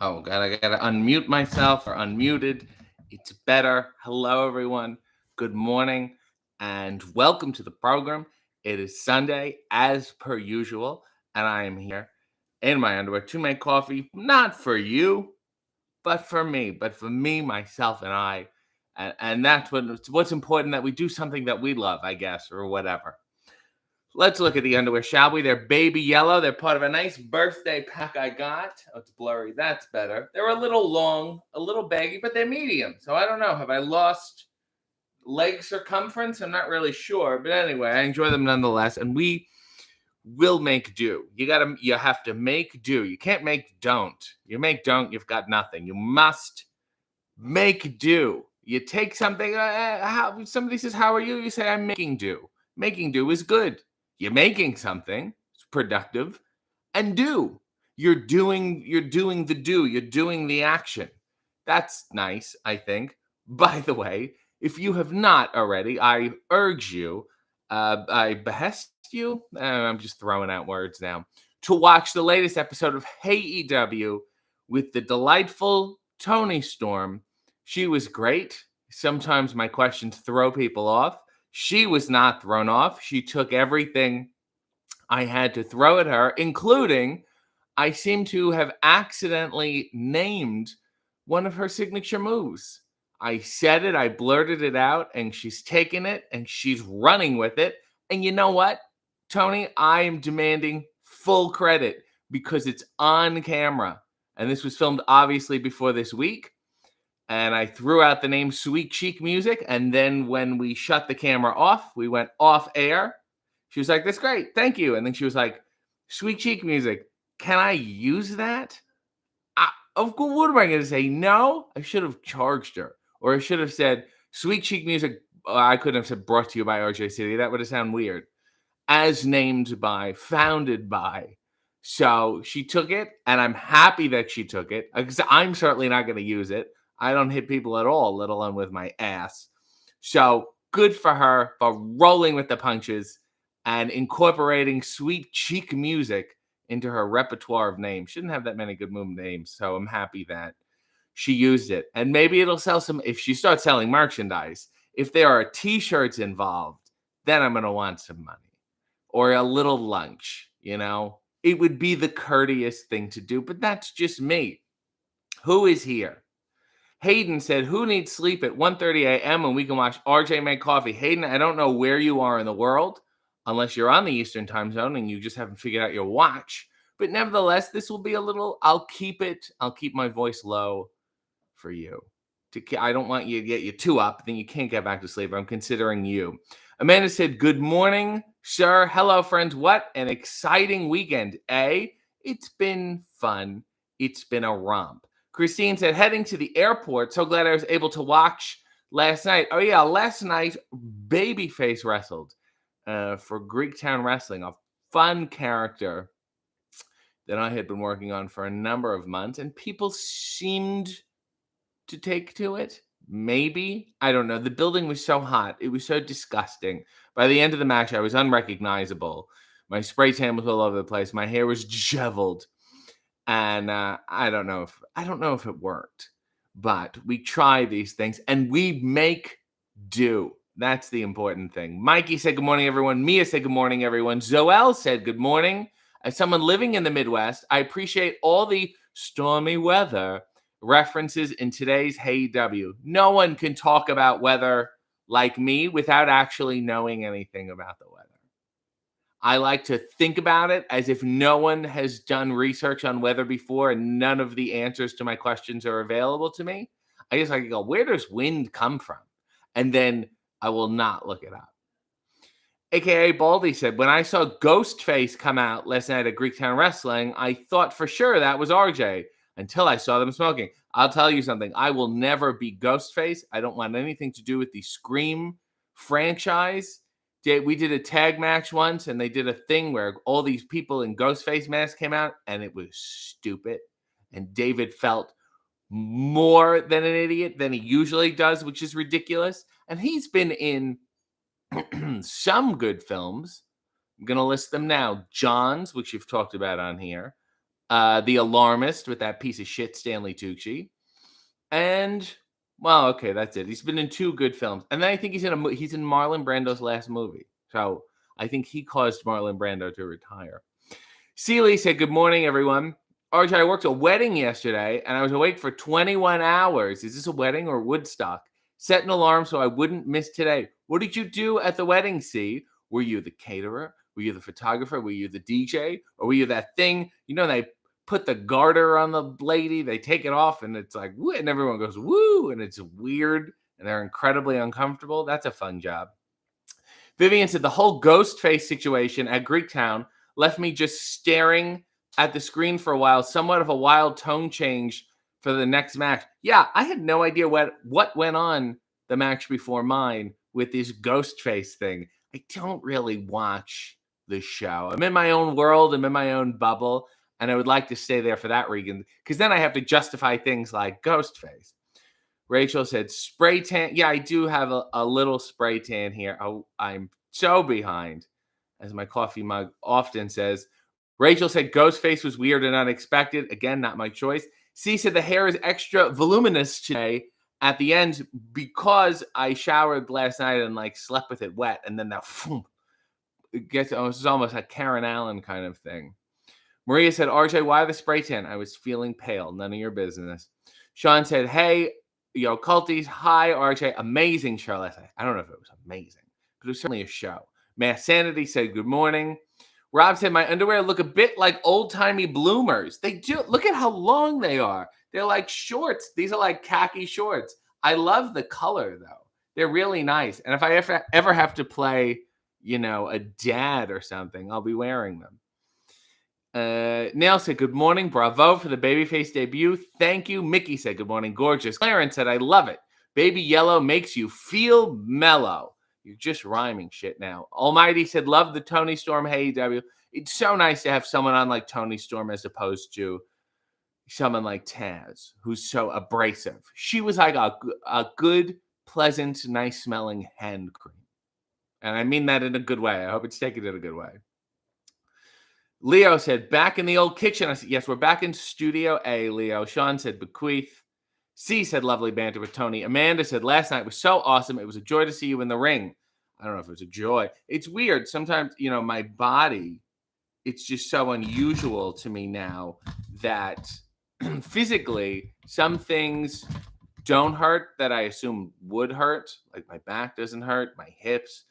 Oh God, I gotta unmute myself or unmuted. It's better. Hello, everyone. Good morning and welcome to the program. It is Sunday, as per usual, and I am here in my underwear to make coffee, not for you, but for me, myself, and I. And that's what's important, that we do something that we love, I guess, or whatever. Let's look at the underwear, shall we? They're baby yellow. They're part of a nice birthday pack I got. Oh, it's blurry. That's better. They're a little long, a little baggy, but they're medium. So I don't know. Have I lost leg circumference? I'm not really sure. But anyway, I enjoy them nonetheless. And we will make do. You have to make do. You can't make don't. You make don't, you've got nothing. You must make do. You take something, somebody says, "How are you?" You say, "I'm making do." Making do is good. You're making something, it's productive, and do. You're doing the do, you're doing the action. That's nice, I think. By the way, if you have not already, I urge you, I behest you, I'm just throwing out words now, to watch the latest episode of Hey EW with the delightful Toni Storm. She was great. Sometimes my questions throw people off. She was not thrown off. She took everything I had to throw at her, including I seem to have accidentally named one of her signature moves. I said it, I blurted it out, and she's taken it and she's running with it. And you know what, Toni? I am demanding full credit because it's on camera. And this was filmed obviously before this week. And I threw out the name Sweet Cheek Music. And then when we shut the camera off, we went off air. She was like, "That's great. Thank you." And then she was like, "Sweet Cheek Music, can I use that?" Of course, what am I going to say? No? I should have charged her. Or I should have said, "Sweet Cheek Music." I couldn't have said "brought to you by RJ City." That would have sounded weird. As named by, founded by. So she took it, and I'm happy that she took it, because I'm certainly not going to use it. I don't hit people at all, let alone with my ass. So good for her for rolling with the punches and incorporating Sweet Cheek Music into her repertoire of names. Shouldn't have that many good move names, so I'm happy that she used it. And maybe it'll sell some, if she starts selling merchandise. If there are T-shirts involved, then I'm going to want some money. Or a little lunch, It would be the courteous thing to do, but that's just me. Who is here? Hayden said, "Who needs sleep at 1:30 a.m. when we can watch RJ make coffee?" Hayden, I don't know where you are in the world, unless you're on the Eastern time zone and you just haven't figured out your watch. But nevertheless, this will be a little, I'll keep my voice low for you. I don't want you to get you too up, then you can't get back to sleep. I'm considering you. Amanda said, "Good morning, sir. Hello, friends. What an exciting weekend, eh? It's been fun. It's been a romp." Christine said, "Heading to the airport. So glad I was able to watch last night." Oh, yeah, last night, Babyface wrestled for Greektown Wrestling, a fun character that I had been working on for a number of months, and people seemed to take to it. Maybe. I don't know. The building was so hot. It was so disgusting. By the end of the match, I was unrecognizable. My spray tan was all over the place. My hair was disheveled. And I don't know if it worked. But we try these things and we make do. That's the important thing. Mikey said good morning, everyone. Mia said good morning, everyone. Zoel said good morning. As someone living in the Midwest, I appreciate all the stormy weather references in today's Hey W. No one can talk about weather like me without actually knowing anything about the weather. I like to think about it as if no one has done research on weather before and none of the answers to my questions are available to me. I just like to go, where does wind come from? And then I will not look it up. AKA Baldy said, "When I saw Ghostface come out last night at Greektown Wrestling, I thought for sure that was RJ until I saw them smoking." I'll tell you something. I will never be Ghostface. I don't want anything to do with the Scream franchise. We did a tag match once, and they did a thing where all these people in Ghostface masks came out, and it was stupid. And David felt more than an idiot than he usually does, which is ridiculous. And he's been in some good films. I'm going to list them now. John's, which you've talked about on here. The Alarmist with that piece of shit Stanley Tucci, and well, okay, that's it. He's been in two good films, and then I think he's in Marlon Brando's last movie. So I think he caused Marlon Brando to retire. Seeley said, "Good morning, everyone. RJ, I worked a wedding yesterday, and I was awake for 21 hours. Is this a wedding or Woodstock? Set an alarm so I wouldn't miss today. What did you do at the wedding, C? Were you the caterer? Were you the photographer? Were you the DJ? Or were you that thing? You know, they put the garter on the lady, they take it off, and it's like, woo, and everyone goes, woo, and it's weird, and they're incredibly uncomfortable. That's a fun job." Vivian said, "The whole ghost face situation at Greektown left me just staring at the screen for a while, somewhat of a wild tone change for the next match." Yeah, I had no idea what went on the match before mine with this ghost face thing. I don't really watch the show. I'm in my own world, I'm in my own bubble, and I would like to stay there for that reason, because then I have to justify things like ghost face. Rachel said, "Spray tan." Yeah, I do have a little spray tan here. Oh, I'm so behind, as my coffee mug often says. Rachel said, "Ghostface was weird and unexpected." Again, not my choice. C said, "The hair is extra voluminous today at the end because I showered last night and like slept with it wet. And then that, it gets, oh, it's almost a Karen Allen kind of thing." Maria said, "RJ, why the spray tan? I was feeling pale. None of your business." Sean said, "Hey, yo, culties. Hi, RJ. Amazing show last night." I don't know if it was amazing, but it was certainly a show. Mass Sanity said, "Good morning." Rob said, "My underwear look a bit like old-timey bloomers." They do. Look at how long they are. They're like shorts. These are like khaki shorts. I love the color, though. They're really nice. And if I ever have to play, a dad or something, I'll be wearing them. Nail said, "Good morning. Bravo for the babyface debut. Thank you." Mickey said, "Good morning. Gorgeous." Clarence said, "I love it. Baby yellow makes you feel mellow." You're just rhyming shit now. Almighty said, "Love the Toni Storm AEW. It's so nice to have someone on like Toni Storm as opposed to someone like Taz, who's so abrasive. She was like a good, pleasant, nice smelling hand cream. And I mean that in a good way. I hope it's taken in a good way." Leo said, "Back in the old kitchen." I said, "Yes, we're back in Studio A, Leo." Sean said, "Bequeath." C said, "Lovely banter with Tony." Amanda said, "Last night was so awesome. It was a joy to see you in the ring." I don't know if it was a joy. It's weird. Sometimes, my body, it's just so unusual to me now that physically some things don't hurt that I assume would hurt. Like my back doesn't hurt, my hips,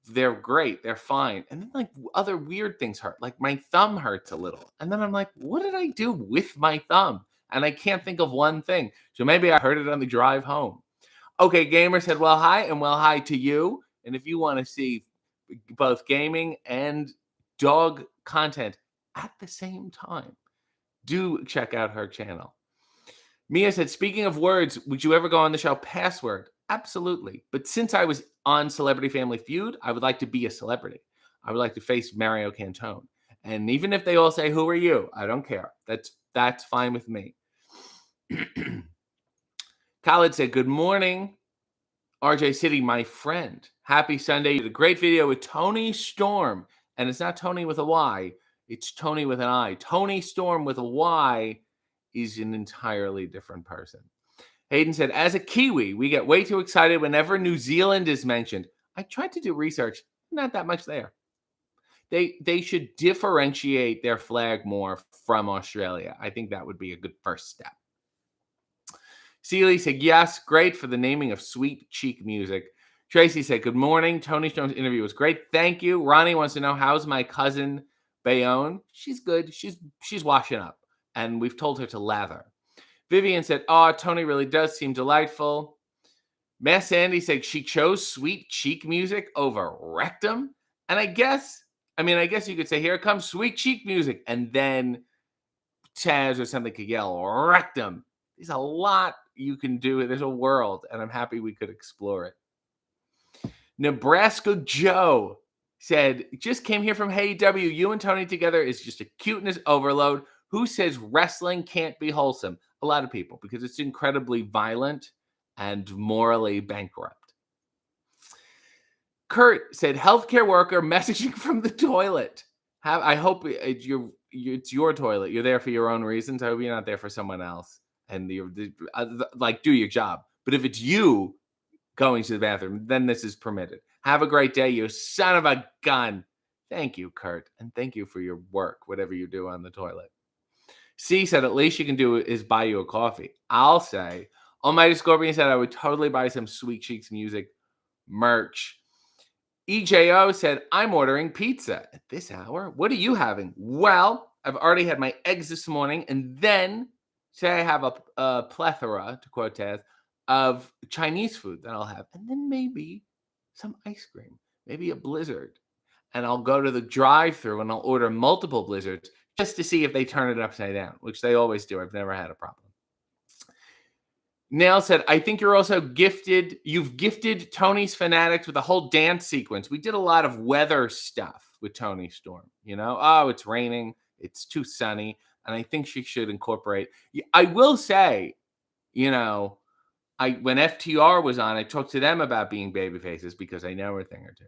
they're great. They're fine. And then like other weird things hurt. Like my thumb hurts a little. And then I'm like, what did I do with my thumb? And I can't think of one thing. So maybe I heard it on the drive home. Okay, Gamer said, "Well, hi," and well, hi to you. And if you want to see both gaming and dog content at the same time, do check out her channel. Mia said, "Speaking of words, would you ever go on the show Password?" Absolutely. But since I was on Celebrity Family Feud, I would like to be a celebrity. I would like to face Mario Cantone. And even if they all say, "Who are you?" I don't care. That's fine with me. Khaled said, "Good morning, RJ City, my friend. Happy Sunday. You did a great video with Toni Storm." And it's not Tony with a Y. It's Tony with an I. Toni Storm with a Y is an entirely different person. Hayden said, "As a Kiwi, we get way too excited whenever New Zealand is mentioned." I tried to do research, not that much there. They should differentiate their flag more from Australia. I think that would be a good first step. Seeley said, "Yes, great for the naming of Sweet Cheek Music." Tracy said, "Good morning. Toni Storm's interview was great. Thank you." Ronnie wants to know, how's my cousin Bayonne? She's good. She's washing up, and we've told her to lather. Vivian said, "Oh, Toni really does seem delightful." Mass Sandy said she chose Sweet Cheek Music over Rectum. And I guess you could say, "Here comes Sweet Cheek Music." And then Taz or something could yell, "Rectum." There's a lot you can do. There's a world, and I'm happy we could explore it. Nebraska Joe said, "Just came here from AEW. You and Toni together is just a cuteness overload. Who says wrestling can't be wholesome?" A lot of people, because it's incredibly violent and morally bankrupt. Kurt said, "Healthcare worker messaging from the toilet." I hope it's your toilet. You're there for your own reasons. I hope you're not there for someone else. And like, do your job. But if it's you going to the bathroom, then this is permitted. Have a great day, you son of a gun. Thank you, Kurt, and thank you for your work, whatever you do on the toilet. C said, at least you can do is buy you a coffee. I'll say, Almighty Scorpion said, I would totally buy some Sweet Cheeks Music merch. EJO said, I'm ordering pizza at this hour. What are you having? Well, I've already had my eggs this morning, and then say I have a plethora, to quote Taz, of Chinese food that I'll have, and then maybe some ice cream, maybe a blizzard. And I'll go to the drive-thru and I'll order multiple blizzards just to see if they turn it upside down, which they always do. I've never had a problem. Nail said, I think you're also gifted. You've gifted Tony's fanatics with a whole dance sequence. We did a lot of weather stuff with Toni Storm. Oh, it's raining. It's too sunny. And I think she should incorporate. I will say, when FTR was on, I talked to them about being baby faces because I know a thing or two.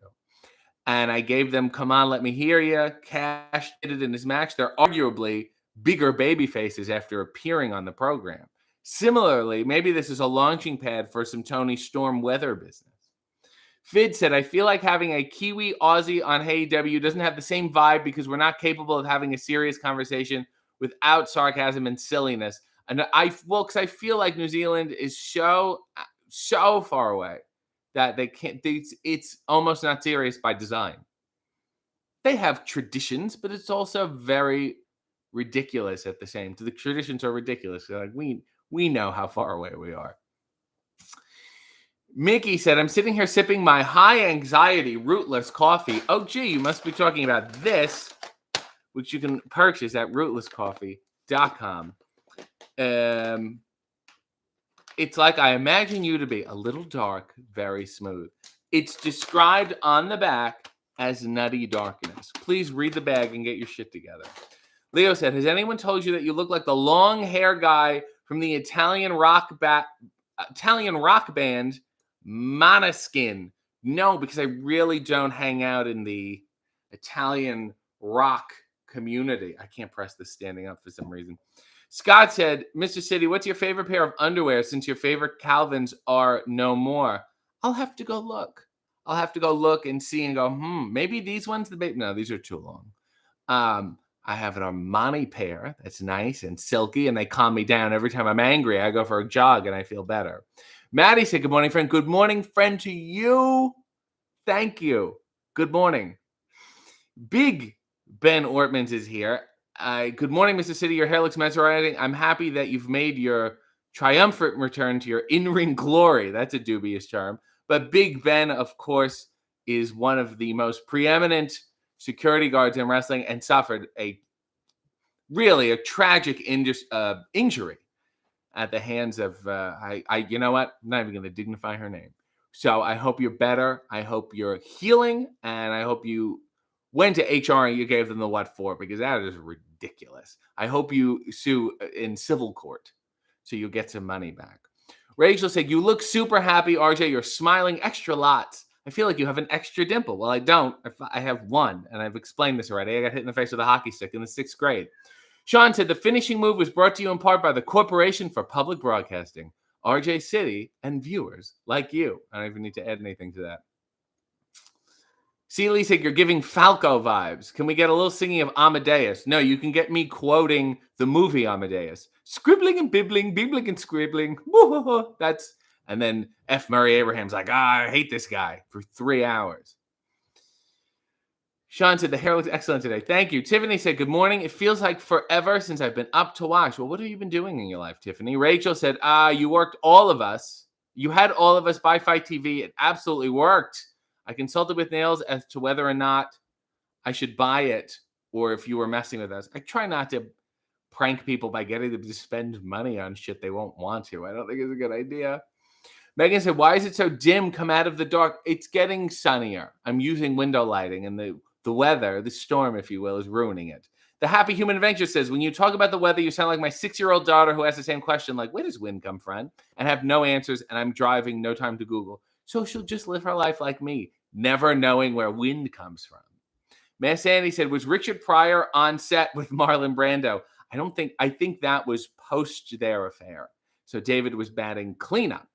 And I gave them, come on, let me hear you. Cash did it in his match. They're arguably bigger baby faces after appearing on the program. Similarly, maybe this is a launching pad for some Toni Storm weather business. Fid said, I feel like having a Kiwi Aussie on AEW doesn't have the same vibe because we're not capable of having a serious conversation without sarcasm and silliness. And because I feel like New Zealand is so far away that they can't, it's almost not serious by design. They have traditions, but it's also very ridiculous at the same time. The traditions are ridiculous. They're like, we know how far away we are. Mickey said, I'm sitting here sipping my high anxiety rootless coffee. Oh, gee, you must be talking about this, which you can purchase at rootlesscoffee.com. It's like I imagine you to be a little dark, very smooth. It's described on the back as nutty darkness. Please read the bag and get your shit together. Leo said, has anyone told you that you look like the long hair guy from the Italian rock band Måneskin? No, because I really don't hang out in the Italian rock community. I can't press this standing up for some reason. Scott said, Mr. City, what's your favorite pair of underwear since your favorite Calvins are no more? I'll have to go look. I'll have to go look and see and go, maybe these ones, no, these are too long. I have an Armani pair that's nice and silky, and they calm me down. Every time I'm angry, I go for a jog, and I feel better. Maddie said, good morning, friend. Good morning, friend, to you. Thank you. Good morning. Big Ben Ortmans is here. Good morning, Mr. City. Your hair looks mesmerizing. I'm happy that you've made your triumphant return to your in-ring glory. That's a dubious term. But Big Ben, of course, is one of the most preeminent security guards in wrestling and suffered a tragic injury at the hands of, you know what? I'm not even going to dignify her name. So I hope you're better. I hope you're healing. And I hope you went to HR and you gave them the what for, because that is ridiculous. I hope you sue in civil court so you'll get some money back. Rachel said, you look super happy, RJ. You're smiling extra lots. I feel like you have an extra dimple. Well, I don't. I have one, and I've explained this already. I got hit in the face with a hockey stick in the 6th grade. Sean said, the finishing move was brought to you in part by the Corporation for Public Broadcasting, RJ City, and viewers like you. I don't even need to add anything to that. Celie said, you're giving Falco vibes. Can we get a little singing of Amadeus? No, you can get me quoting the movie Amadeus. Scribbling and bibbling and scribbling. That's... And then F. Murray Abraham's like, I hate this guy for 3 hours. Sean said, the hair looks excellent today. Thank you. Tiffany said, good morning. It feels like forever since I've been up to watch. Well, what have you been doing in your life, Tiffany? Rachel said, you worked all of us. You had all of us buy Fight TV. It absolutely worked. I consulted with Nails as to whether or not I should buy it or if you were messing with us. I try not to prank people by getting them to spend money on shit they won't want to. I don't think it's a good idea. Megan said, why is it so dim? Come out of the dark. It's getting sunnier. I'm using window lighting, and the weather, the storm, if you will, is ruining it. The Happy Human Adventure says, when you talk about the weather, you sound like my 6-year-old daughter who asks the same question, like, where does wind come from? And have no answers, and I'm driving, no time to Google. So she'll just live her life like me, never knowing where wind comes from. Mass Andy said, was Richard Pryor on set with Marlon Brando? I think that was post their affair. So David was batting cleanup.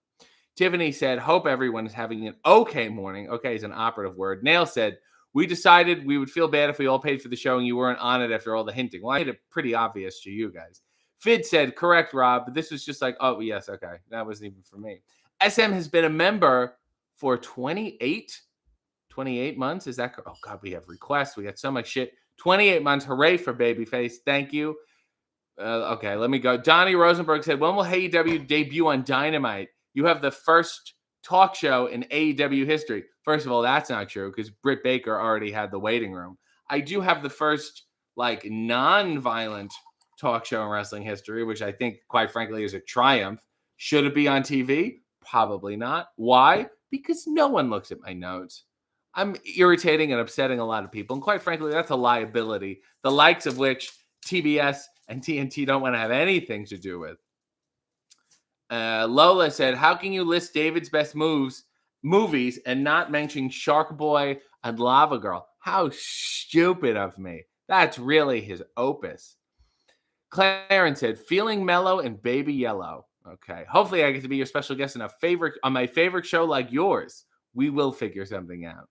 Tiffany said, hope everyone is having an okay morning. Okay is an operative word. Nail said, we decided we would feel bad if we all paid for the show and you weren't on it after all the hinting. Well, I made it pretty obvious to you guys. Fid said, correct, Rob, but this was just like, oh, yes, okay. That wasn't even for me. SM has been a member for 28 months. Is that? Oh, God, we have requests. We got so much shit. 28 months. Hooray for Babyface. Thank you. Okay, let me go. Donnie Rosenberg said, when will AEW debut on Dynamite? You have the first talk show in AEW history. First of all, that's not true because Britt Baker already had the waiting room. I do have the first, like, non-violent talk show in wrestling history, which I think, quite frankly, is a triumph. Should it be on TV? Probably not. Why? Because no one looks at my notes. I'm irritating and upsetting a lot of people. And quite frankly, that's a liability, the likes of which TBS and TNT don't want to have anything to do with. Lola said, how can you list David's best movies and not mention Shark Boy and Lava Girl? How stupid of me. That's really his opus. Clarence said, feeling mellow and baby yellow. Okay. Hopefully I get to be your special guest on my favorite show like yours. We will figure something out.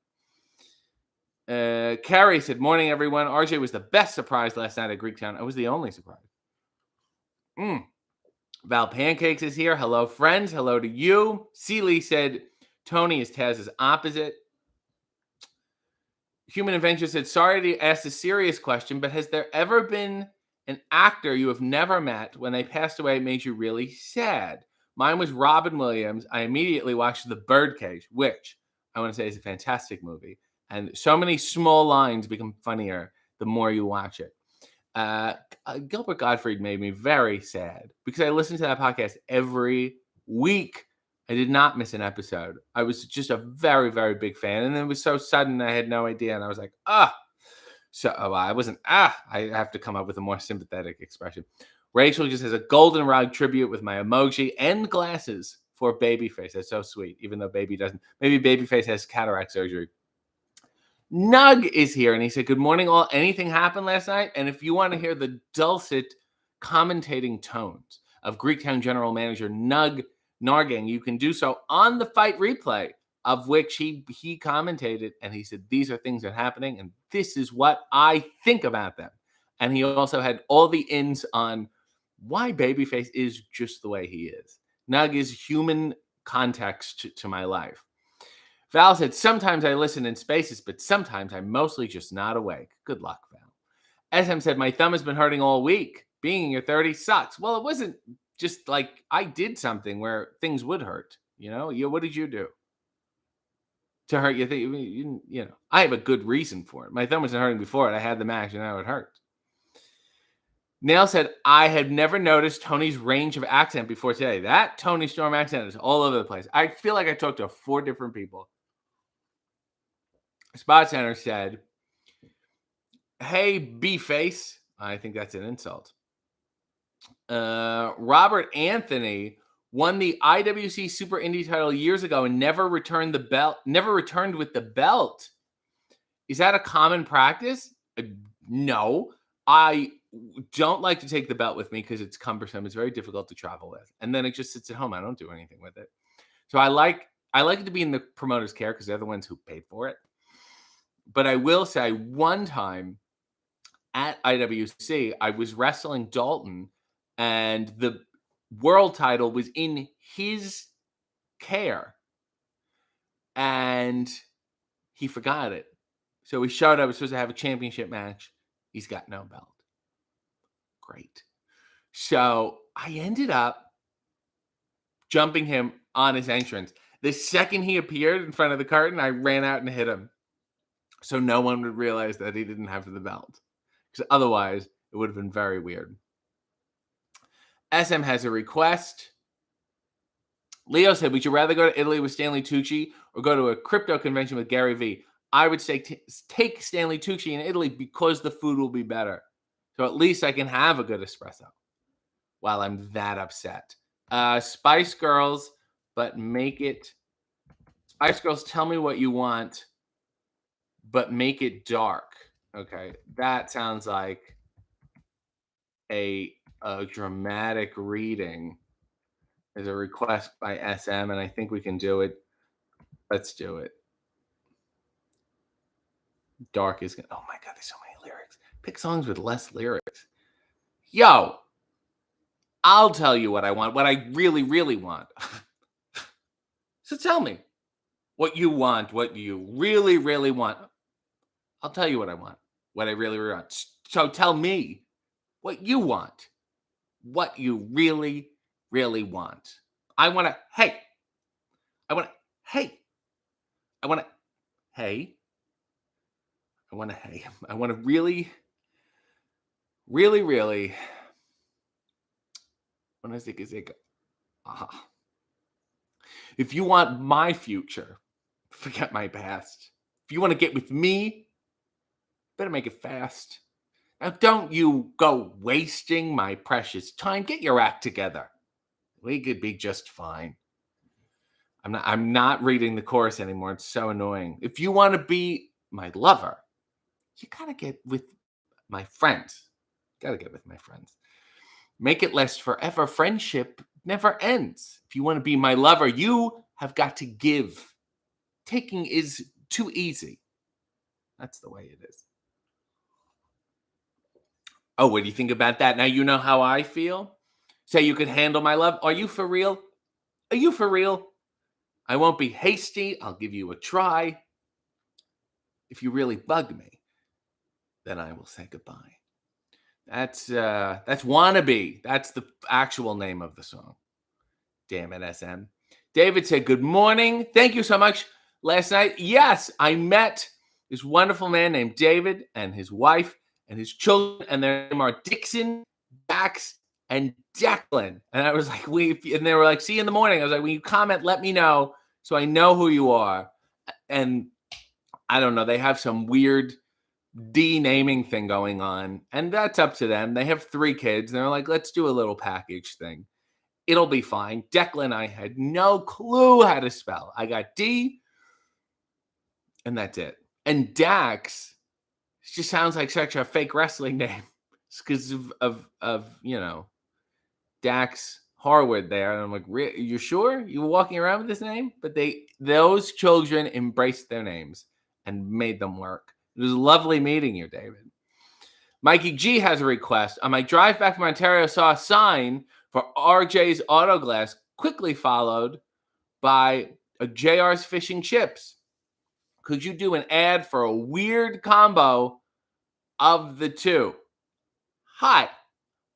Carrie said, morning, everyone. RJ was the best surprise last night at Greektown. I was the only surprise. Val Pancakes is here. Hello, friends. Hello to you. Seeley said, Tony is Taz's opposite. Human Adventure said, sorry to ask a serious question, but has there ever been an actor you have never met when they passed away made you really sad? Mine was Robin Williams. I immediately watched The Birdcage, which I want to say is a fantastic movie. And so many small lines become funnier the more you watch it. Gilbert Gottfried made me very sad because I listened to that podcast every week. I did not miss an episode. I was just a very, very big fan. And it was so sudden, I had no idea. And I was like, I have to come up with a more sympathetic expression. Rachel just has a goldenrod tribute with my emoji and glasses for Babyface. That's so sweet, even though Baby doesn't. Maybe Babyface has cataract surgery. Nug is here, and he said, good morning, all. Anything happened last night? And if you want to hear the dulcet commentating tones of Greektown General Manager Nug Nargang, you can do so on the fight replay, of which he commentated, and he said, these are things that are happening, and this is what I think about them. And he also had all the ins on why Babyface is just the way he is. Nug is human context to my life. Val said, sometimes I listen in spaces, but sometimes I'm mostly just not awake. Good luck, Val. SM said, my thumb has been hurting all week. Being in your 30s sucks. Well, it wasn't just like I did something where things would hurt. What did you do to hurt your thing? I have a good reason for it. My thumb wasn't hurting before it. I had the match and now it hurt. Nail said, I had never noticed Tony's range of accent before today. That Toni Storm accent is all over the place. I feel like I talked to 4 different people. Spot Center said, hey, B-face. I think that's an insult. Robert Anthony won the IWC Super Indie title years ago and never returned with the belt. Is that a common practice? No. I don't like to take the belt with me because it's cumbersome. It's very difficult to travel with. And then it just sits at home. I don't do anything with it. So I like it to be in the promoter's care because they're the ones who paid for it. But I will say one time at IWC, I was wrestling Dalton and the world title was in his care. And he forgot it. So he showed up. He was supposed to have a championship match. He's got no belt. Great. So I ended up jumping him on his entrance. The second he appeared in front of the curtain, I ran out and hit him. So no one would realize that he didn't have the belt. Because otherwise, it would have been very weird. SM has a request. Leo said, would you rather go to Italy with Stanley Tucci or go to a crypto convention with Gary Vee? I would say take Stanley Tucci in Italy because the food will be better. So at least I can have a good espresso while I'm that upset. Spice Girls, but make it... Spice Girls, tell me what you want, but make it dark. Okay, that sounds like a dramatic reading. Is a request by SM, and I think we can do it. Let's do it. Dark is gonna. Oh my god, there's so many lyrics. Pick songs with less lyrics. Yo, I'll tell you what I want. What I really, really want. So tell me what you want. What you really, really want. I'll tell you what I want. What I really, really want. So tell me what you want. What you really, really want. I want to. Hey. I want to. Hey. I want to. Hey. I want to. Hey. I want to really, really, really. When I think is it? If you want my future, forget my past. If you want to get with me, better make it fast. Now, don't you go wasting my precious time. Get your act together. We could be just fine. I'm not reading the chorus anymore. It's so annoying. If you want to be my lover, you gotta get with my friends. Gotta get with my friends. Make it last forever. Friendship never ends. If you want to be my lover, you have got to give. Taking is too easy. That's the way it is. Oh, what do you think about that? Now you know how I feel. Say you could handle my love. Are you for real? Are you for real? I won't be hasty. I'll give you a try. If you really bug me, then I will say goodbye. That's Wannabe. That's the actual name of the song. Damn it, SM. David said, "Good morning. Thank you so much." Last night, yes, I met this wonderful man named David and his wife and his children, and their name are Dixon, Dax, and Declan. And I was like, and they were like, "See you in the morning." I was like, "When you comment, let me know so I know who you are." And I don't know, they have some weird naming thing going on, and that's up to them. They have 3 kids, and they're like, "Let's do a little package thing. It'll be fine." Declan, I had no clue how to spell. I got D, and that's it. And Dax just sounds like such a fake wrestling name. It's because of Dax Harwood there. And I'm like, you sure you were walking around with this name? But those children embraced their names and made them work. It was lovely meeting you, David. Mikey G has a request. On my drive back from Ontario, saw a sign for RJ's Auto Glass, quickly followed by a JR's Fishing Chips. Could you do an ad for a weird combo of the two? Hi,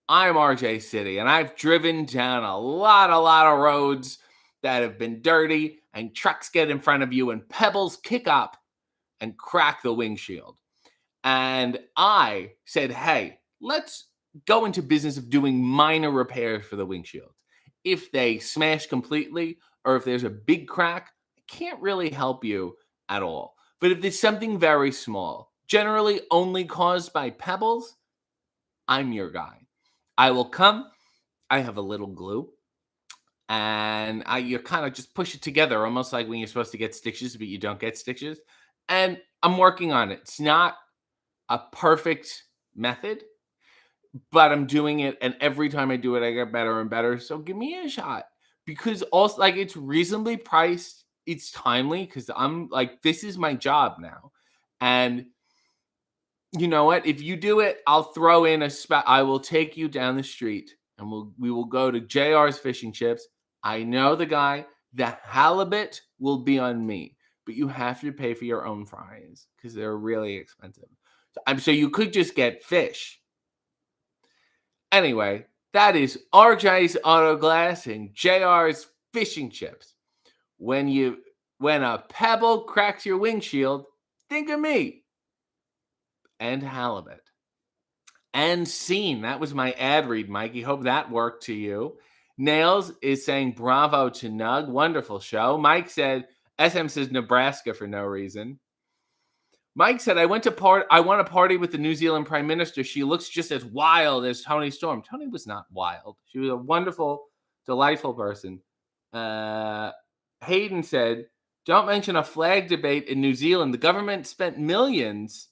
I'm RJ City, and I've driven down a lot of roads that have been dirty, and trucks get in front of you, and pebbles kick up and crack the windshield. And I said, hey, let's go into business of doing minor repairs for the windshield. If they smash completely or if there's a big crack, I can't really help you at all. But if there's something very small, generally only caused by pebbles, I'm your guy. I will come. I have a little glue. And you kind of just push it together, almost like when you're supposed to get stitches, but you don't get stitches. And I'm working on it. It's not a perfect method, but I'm doing it, and every time I do it, I get better and better. So give me a shot, because also, like, it's reasonably priced. It's timely because I'm like, this is my job now, and you know what? If you do it, I'll throw in a spot. I will take you down the street, and we will go to JR's Fishing Chips. I know the guy. The halibut will be on me, but you have to pay for your own fries because they're really expensive. So you could just get fish. Anyway, that is RJ's Auto Glass and JR's Fishing Chips. When a pebble cracks your windshield, think of me. And halibut. And scene. That was my ad read, Mikey. Hope that worked to you. Nails is saying bravo to Nug. Wonderful show. Mike said, SM says Nebraska for no reason. Mike said, I want to party with the New Zealand Prime Minister. She looks just as wild as Toni Storm. Toni was not wild. She was a wonderful, delightful person. Hayden said, don't mention a flag debate in New Zealand. The government spent millions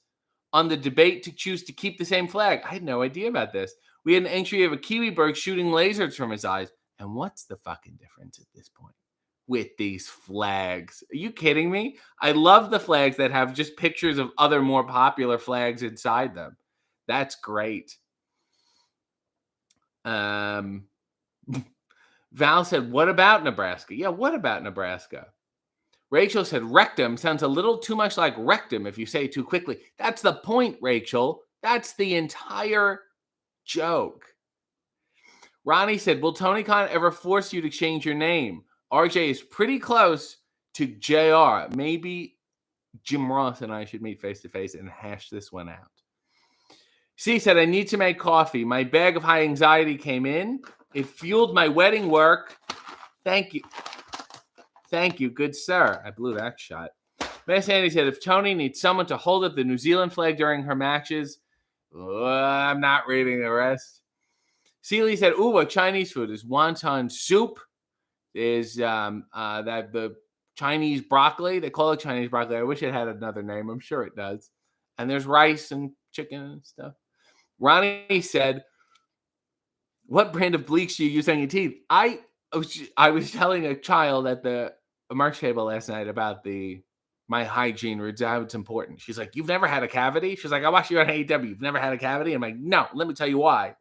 on the debate to choose to keep the same flag. I had no idea about this. We had an entry of a Kiwi bird shooting lasers from his eyes. And what's the fucking difference at this point with these flags? Are you kidding me? I love the flags that have just pictures of other more popular flags inside them. That's great. Val said, what about Nebraska? Yeah, what about Nebraska? Rachel said, rectum sounds a little too much like rectum if you say it too quickly. That's the point, Rachel. That's the entire joke. Ronnie said, will Tony Khan ever force you to change your name? RJ is pretty close to JR. Maybe Jim Ross and I should meet face to face and hash this one out. C said, I need to make coffee. My bag of high anxiety came in. It fueled my wedding work. Thank you. Thank you, good sir. I blew that shot. Miss Andy said, if Tony needs someone to hold up the New Zealand flag during her matches, I'm not reading the rest. Seeley said, ooh, what Chinese food is wonton soup. Is that the Chinese broccoli. They call it Chinese broccoli. I wish it had another name. I'm sure it does. And there's rice and chicken and stuff. Ronnie said, what brand of bleach do you use on your teeth? I was telling a child at the merch table last night about my hygiene routine, how it's important. She's like, you've never had a cavity? She's like, I watched you on AEW. You've never had a cavity? I'm like, no, let me tell you why.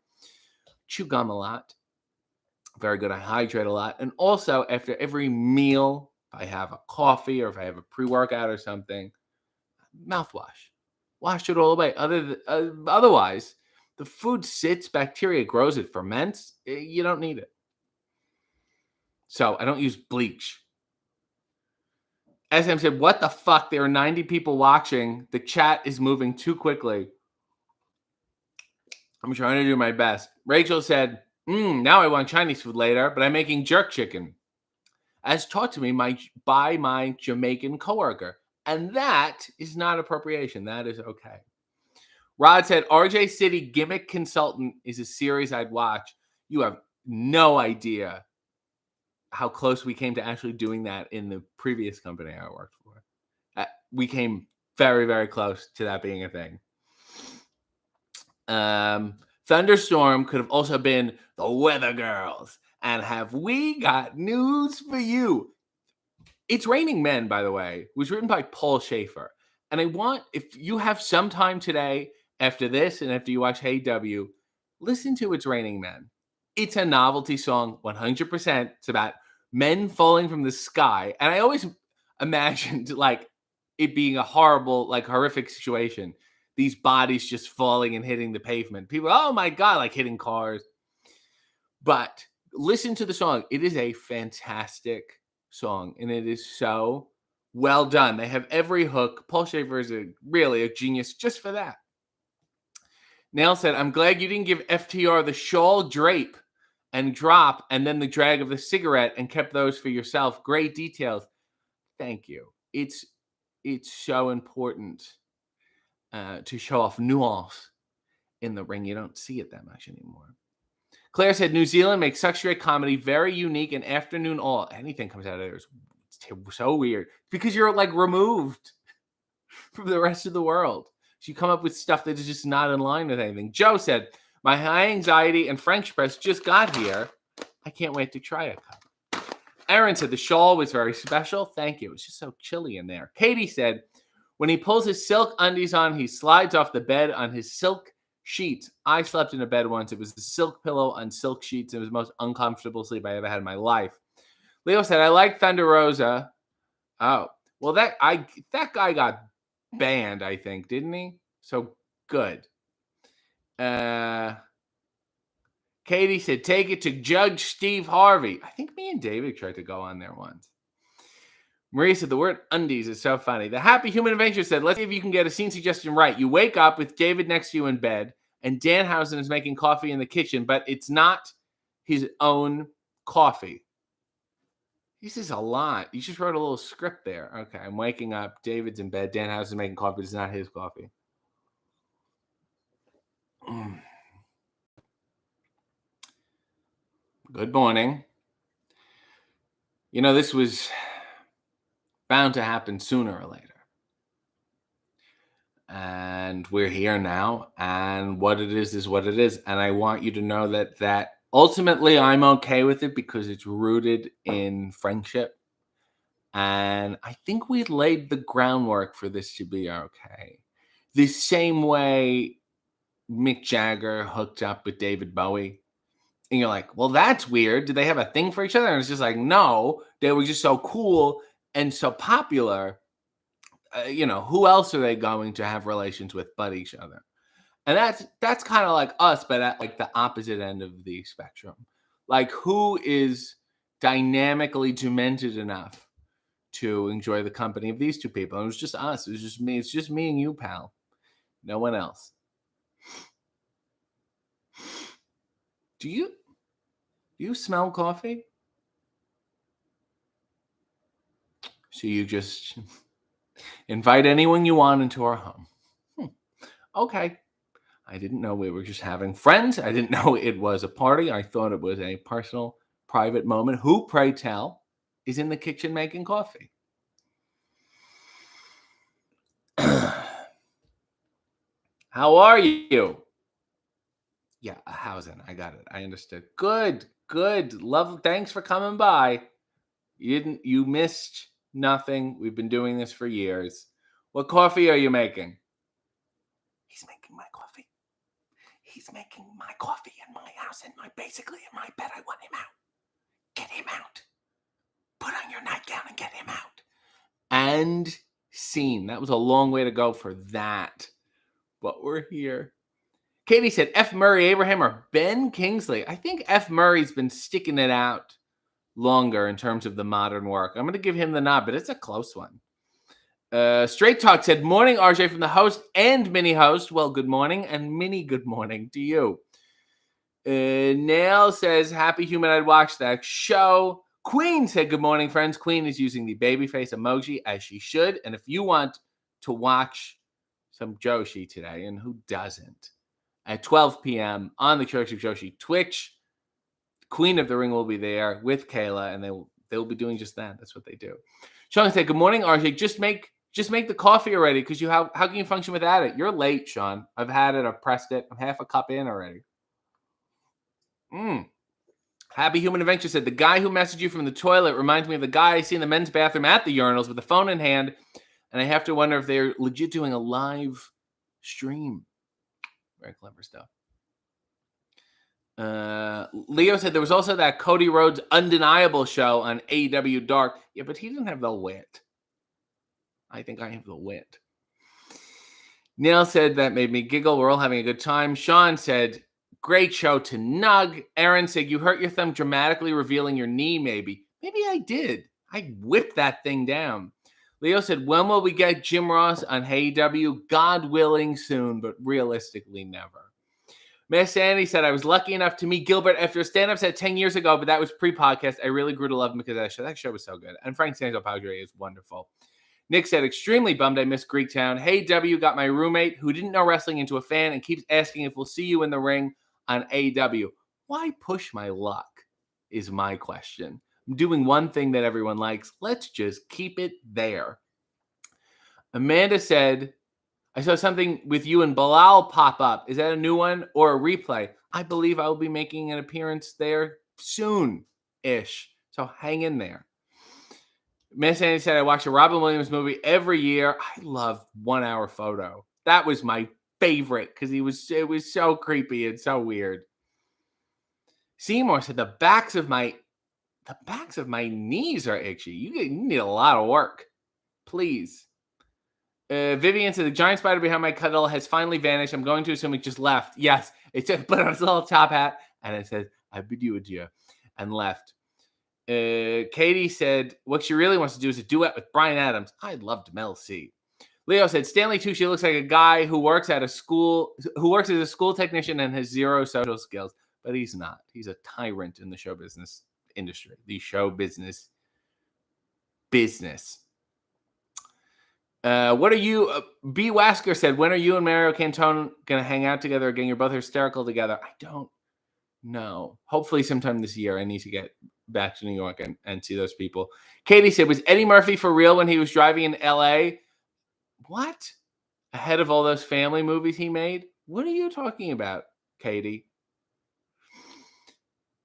Chew gum a lot. Very good. I hydrate a lot. And also, after every meal, if I have a coffee or if I have a pre-workout or something, mouthwash. Wash it all away. Otherwise, the food sits, bacteria grows, it ferments. You don't need it. So I don't use bleach. SM said, what the fuck? There are 90 people watching. The chat is moving too quickly. I'm trying to do my best. Rachel said, now I want Chinese food later, but I'm making jerk chicken, as taught to me by my Jamaican coworker. And that is not appropriation. That is okay. Rod said, RJ City Gimmick Consultant is a series I'd watch. You have no idea how close we came to actually doing that in the previous company I worked for. We came very, very close to that being a thing. Thunderstorm could have also been the Weather Girls. And have we got news for you? It's Raining Men, by the way. It was written by Paul Schaefer. And I want, if you have some time today after this and after you watch Hey W, listen to It's Raining Men. It's a novelty song, 100%. It's about men falling from the sky. And I always imagined like it being a horrible, like horrific situation. These bodies just falling and hitting the pavement. People, oh my God, like hitting cars. But listen to the song. It is a fantastic song, and it is so well done. They have every hook. Paul Schaefer is really a genius just for that. Nail said, I'm glad you didn't give FTR the shawl drape and drop and then the drag of the cigarette and kept those for yourself. Great details. Thank you. It's so important to show off nuance in the ring. You don't see it that much anymore. Claire said, New Zealand makes such great comedy, very unique, and afternoon all. Anything comes out of there is so weird because you're like removed from the rest of the world. So you come up with stuff that is just not in line with anything. Joe said, my high anxiety and French press just got here. I can't wait to try a cup. Aaron said, the shawl was very special. Thank you. It was just so chilly in there. Katie said, when he pulls his silk undies on, he slides off the bed on his silk sheets. I slept in a bed once. It was a silk pillow on silk sheets. It was the most uncomfortable sleep I ever had in my life. Leo said, I like Thunder Rosa. Oh, well, that guy got banned, I think, didn't he? So good. Katie said, take it to Judge Steve Harvey. I think me and David tried to go on there once. Maria said, the word undies is so funny. The Happy Human Adventure said, let's see if you can get a scene suggestion right. You wake up with David next to you in bed, and Danhausen is making coffee in the kitchen, but it's not his own coffee. This is a lot. You just wrote a little script there. Okay, I'm waking up. David's in bed. Danhausen is making coffee. It's not his coffee. Good morning. You know, this was bound to happen sooner or later. and we're here now. And what it is what it is. And I want you to know that ultimately I'm okay with it because it's rooted in friendship. And I think we laid the groundwork for this to be okay. The same way Mick Jagger hooked up with David Bowie. And you're like, well, that's weird. Did they have a thing for each other? And it's just like, no, they were just so cool and so popular. Who else are they going to have relations with but each other? And that's kind of like us, but at like the opposite end of the spectrum. Like, who is dynamically demented enough to enjoy the company of these two people? And it was just us. It was just me. It's just me and you, pal. No one else. Do you smell coffee? So you just invite anyone you want into our home. Okay. I didn't know we were just having friends. I didn't know it was a party. I thought it was a personal, private moment. Who, pray tell, is in the kitchen making coffee? How are you? Yeah, a housing. I got it. I understood. Good. Love. Thanks for coming by. You missed nothing. We've been doing this for years. What coffee are you making? He's making my coffee. He's making my coffee in my house, basically in my bed. I want him out. Get him out. Put on your nightgown and get him out. And scene. That was a long way to go for that. But we're here. Katie said F. Murray Abraham or Ben Kingsley. I think F. Murray's been sticking it out longer in terms of the modern work. I'm going to give him the nod, but it's a close one. Straight Talk said, morning, RJ, from the host and mini host. Well, good morning, and mini good morning to you. Nail says, happy human, I'd watch that show. Queen said, good morning, friends. Queen is using the babyface emoji, as she should. And if you want to watch some Joshi today, and who doesn't, at 12 p.m. on the Church of Joshi Twitch, Queen of the Ring will be there with Kayla, and they'll be doing just that. That's what they do. Sean said, good morning, RJ. Just make the coffee already, because how can you function without it? You're late, Sean. I've had it. I've pressed it. I'm half a cup in already. Happy Human Adventure said, the guy who messaged you from the toilet reminds me of the guy I see in the men's bathroom at the urinals with the phone in hand, and I have to wonder if they're legit doing a live stream. Very clever stuff. Leo said there was also that Cody Rhodes Undeniable show on AEW Dark. Yeah, but he didn't have the wit. I think I have the wit. Neil said that made me giggle. We're all having a good time. Sean said, great show to Nug. Aaron said, you hurt your thumb dramatically revealing your knee, maybe. Maybe I did. I whipped that thing down. Leo said, when will we get Jim Ross on AEW? God willing, soon, but realistically, never. Miss Sandy said, I was lucky enough to meet Gilbert after a stand-up set 10 years ago, but that was pre-podcast. I really grew to love him because of that show. That show was so good. And Frank Sanzo Padre is wonderful. Nick said, extremely bummed I missed Greektown. Hey, W, got my roommate who didn't know wrestling into a fan and keeps asking if we'll see you in the ring on AEW. Why push my luck is my question. I'm doing one thing that everyone likes. Let's just keep it there. Amanda said, I saw something with you and Bilal pop up. Is that a new one or a replay? I believe I will be making an appearance there soon-ish. So hang in there. Miss Annie said, I watch a Robin Williams movie every year. I love 1 Hour Photo. That was my favorite because it was so creepy and so weird. Seymour said, the backs of my knees are itchy. You need a lot of work. Please. Vivian said, the giant spider behind my cuddle has finally vanished. I'm going to assume it just left. Yes, it just put on its little top hat, and it says, I bid you adieu, and left. Katie said, what she really wants to do is a duet with Bryan Adams. I'd love to Mel C. Leo said, Stanley Tucci looks like a guy who works as a school technician and has zero social skills, but he's not. He's a tyrant in the show business industry, the show business. What are you? B. Wasker said, when are you and Mario Cantone going to hang out together again? You're both hysterical together. I don't know. Hopefully sometime this year. I need to get back to New York and see those people. Katie said, was Eddie Murphy for real when he was driving in L.A.? What? ahead of all those family movies he made. What are you talking about, Katie?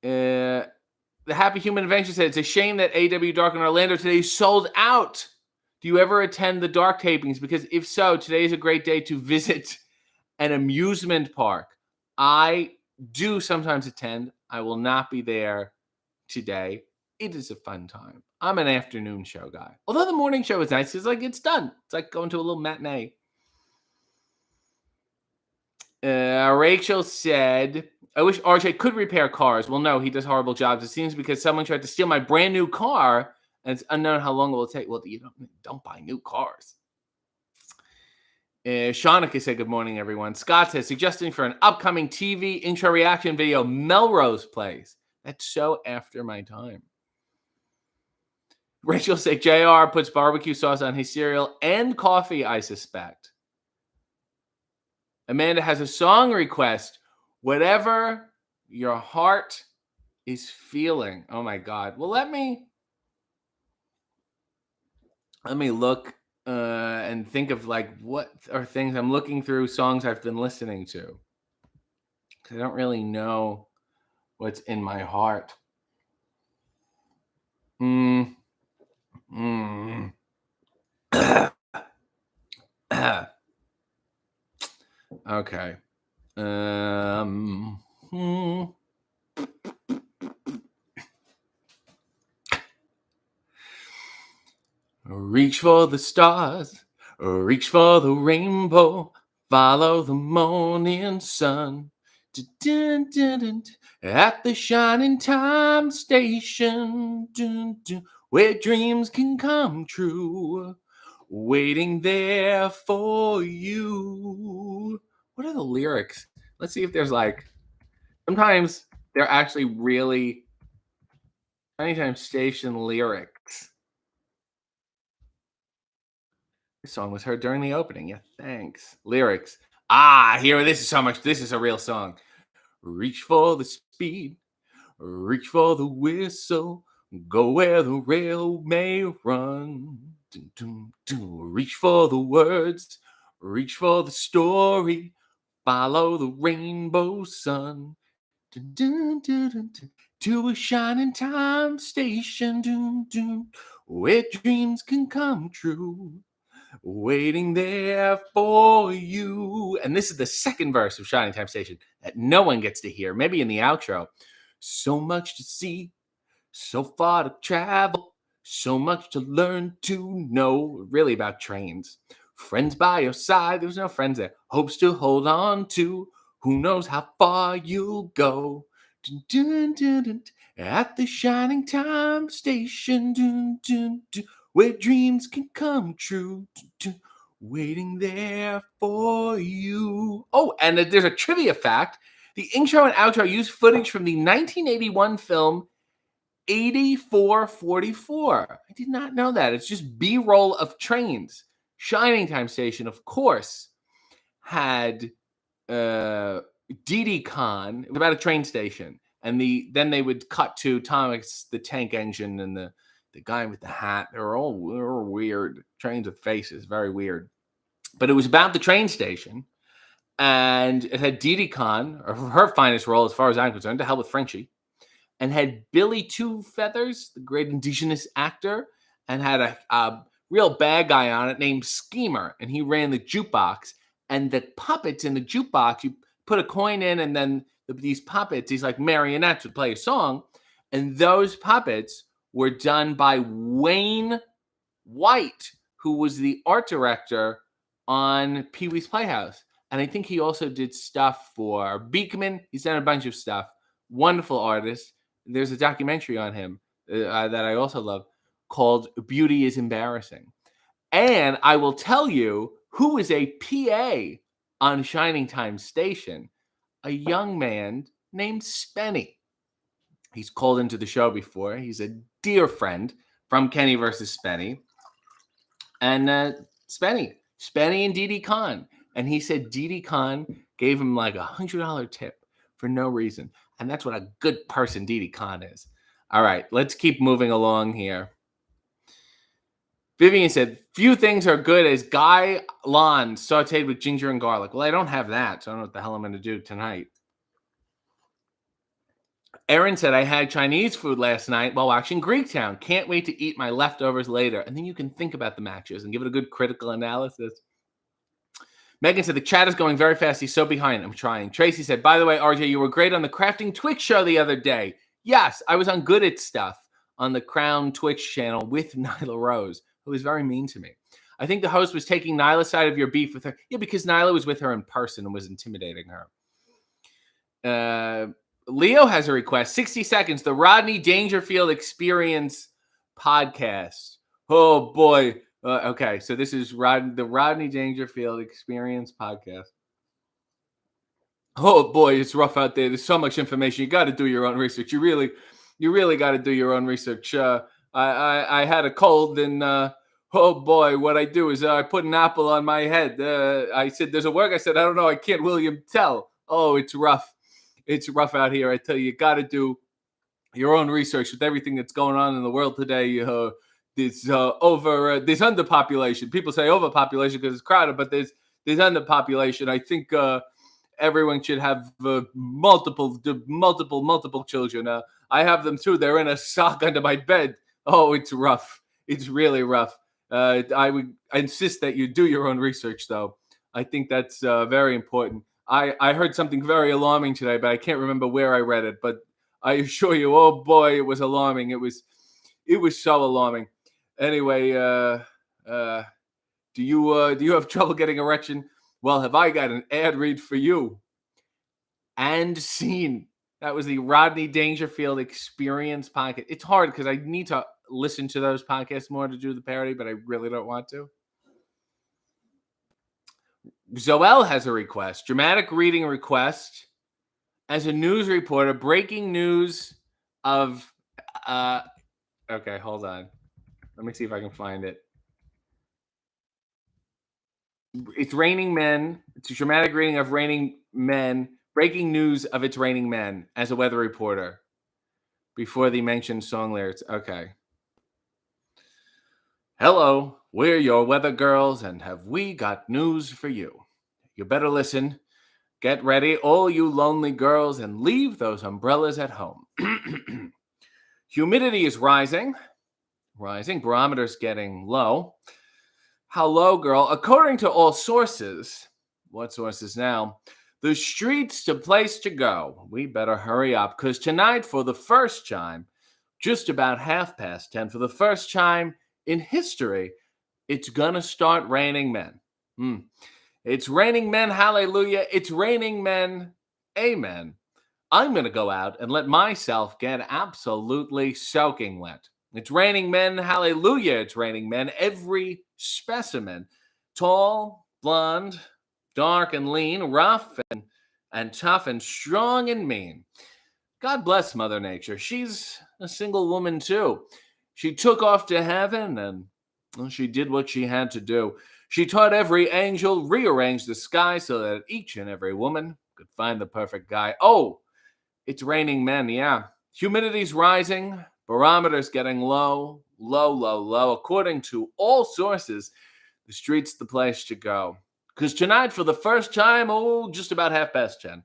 The Happy Human Adventure said, it's a shame that AW Dark in Orlando today is sold out. Do you ever attend the Dark tapings? Because if so, today is a great day to visit an amusement park. I do sometimes attend. I will not be there today. It is a fun time. I'm an afternoon show guy. Although the morning show is nice, it's like it's done. It's like going to a little matinee. Rachel said, I wish RJ could repair cars. Well, no, he does horrible jobs. It seems because someone tried to steal my brand new car, and it's unknown how long it will take. Well, you don't buy new cars. Shanika said, good morning, everyone. Scott says, suggesting for an upcoming TV intro reaction video, Melrose Place. That's so after my time. Rachel said, JR puts barbecue sauce on his cereal and coffee, I suspect. Amanda has a song request. Whatever your heart is feeling. Oh my God. Well, let me look and think of like what are things I'm looking through songs I've been listening to. I don't really know what's in my heart. Okay. Reach for the stars, reach for the rainbow, follow the morning sun. At the shining time station, where dreams can come true, waiting there for you. What are the lyrics? Let's see if there's like, sometimes they're actually really Anytime Station lyrics. This song was heard during the opening. Yeah, thanks. Lyrics. This is a real song. Reach for the speed, reach for the whistle, go where the rail may run. Reach for the words, reach for the story, follow the rainbow sun. To a shining time station, where dreams can come true, waiting there for you. And this is the second verse of Shining Time Station that no one gets to hear, maybe in the outro. So much to see, so far to travel, so much to learn to know. Really about trains. Friends by your side, there's no friends there. Hopes to hold on to. Who knows how far you'll go. At the Shining Time Station, where dreams can come true, waiting there for you. Oh, and there's a trivia fact. The intro and outro use footage from the 1981 film 8444. I did not know that. It's just B-roll of trains. Shining Time Station, of course, had Didi Khan. It was about a train station. And then they would cut to Thomas the Tank Engine and the guy with the hat. They were all weird. Trains with faces. Very weird. But it was about the train station. And it had Didi Khan, or her finest role as far as I'm concerned, to hell with Frenchie. And had Billy Two Feathers, the great indigenous actor, and had a real bad guy on it named Schemer. And he ran the jukebox. And the puppets in the jukebox, you put a coin in, and then these puppets, these like marionettes, would play a song. And those puppets were done by Wayne White, who was the art director on Pee-wee's Playhouse. And I think he also did stuff for Beekman. He's done a bunch of stuff. Wonderful artist. There's a documentary on him that I also love called Beauty is Embarrassing. And I will tell you who is a PA on Shining Time Station, a young man named Spenny. He's called into the show before. He's a dear friend from Kenny versus Spenny. And Spenny and Didi Khan. And he said Didi Khan gave him like $100 tip for no reason. And that's what a good person Didi Khan is. All right, let's keep moving along here. Vivian said, few things are good as Guy Lon sauteed with ginger and garlic. Well, I don't have that, so I don't know what the hell I'm going to do tonight. Erin said, I had Chinese food last night while watching Greektown. Can't wait to eat my leftovers later. And then you can think about the matches and give it a good critical analysis. Megan said, the chat is going very fast. He's so behind. I'm trying. Tracy said, by the way, RJ, you were great on the Crafting Twitch show the other day. Yes, I was on Good at Stuff on the Crown Twitch channel with Nyla Rose, who was very mean to me. I think the host was taking Nyla's side of your beef with her. Yeah, because Nyla was with her in person and was intimidating her. Leo has a request. 60 seconds. The Rodney Dangerfield Experience podcast. Oh, boy. Okay, so this is the Rodney Dangerfield Experience podcast. Oh, boy, it's rough out there. There's so much information. You got to do your own research. You really got to do your own research. I had a cold, and oh, boy, what I do is I put an apple on my head. I said, there's a word. I said, I don't know. I can't William tell. Oh, it's rough. It's rough out here. I tell you, you got to do your own research with everything that's going on in the world today. There's there's underpopulation. People say overpopulation because it's crowded, but there's underpopulation. I think everyone should have multiple children. I have them too. They're in a sock under my bed. Oh, it's rough. It's really rough. I would insist that you do your own research, though. I think that's very important. I heard something very alarming today, but I can't remember where I read it. But I assure you, oh boy, it was alarming. It was so alarming. Anyway, do you have trouble getting erection? Well, have I got an ad read for you? And scene. That was the Rodney Dangerfield Experience podcast. It's hard because I need to listen to those podcasts more to do the parody, but I really don't want to. Zoel has a request. Dramatic reading request. As a news reporter, breaking news of okay, hold on. Let me see if I can find it. It's Raining Men. It's a dramatic reading of Raining Men. Breaking news of It's Raining Men as a weather reporter. Before the mentioned song lyrics. Okay. Hello, we're your weather girls, and have we got news for you? You better listen. Get ready, all you lonely girls, and leave those umbrellas at home. Humidity is rising. Barometer's getting low. How low, girl? According to all sources, what sources now? The street's the place to go. We better hurry up, because tonight, for the first time, just about 10:30, for the first time in history, it's gonna start raining men. It's raining men, hallelujah. It's raining men, amen. I'm gonna go out and let myself get absolutely soaking wet. It's raining men, hallelujah. It's raining men, every specimen. Tall, blonde, dark and lean, rough and tough and strong and mean. God bless Mother Nature. She's a single woman too. She took off to heaven and she did what she had to do. She taught every angel, rearranged the sky so that each and every woman could find the perfect guy. Oh, it's raining men, yeah. Humidity's rising, barometer's getting low. According to all sources, the street's the place to go. Because tonight, for the first time, just about 10:30,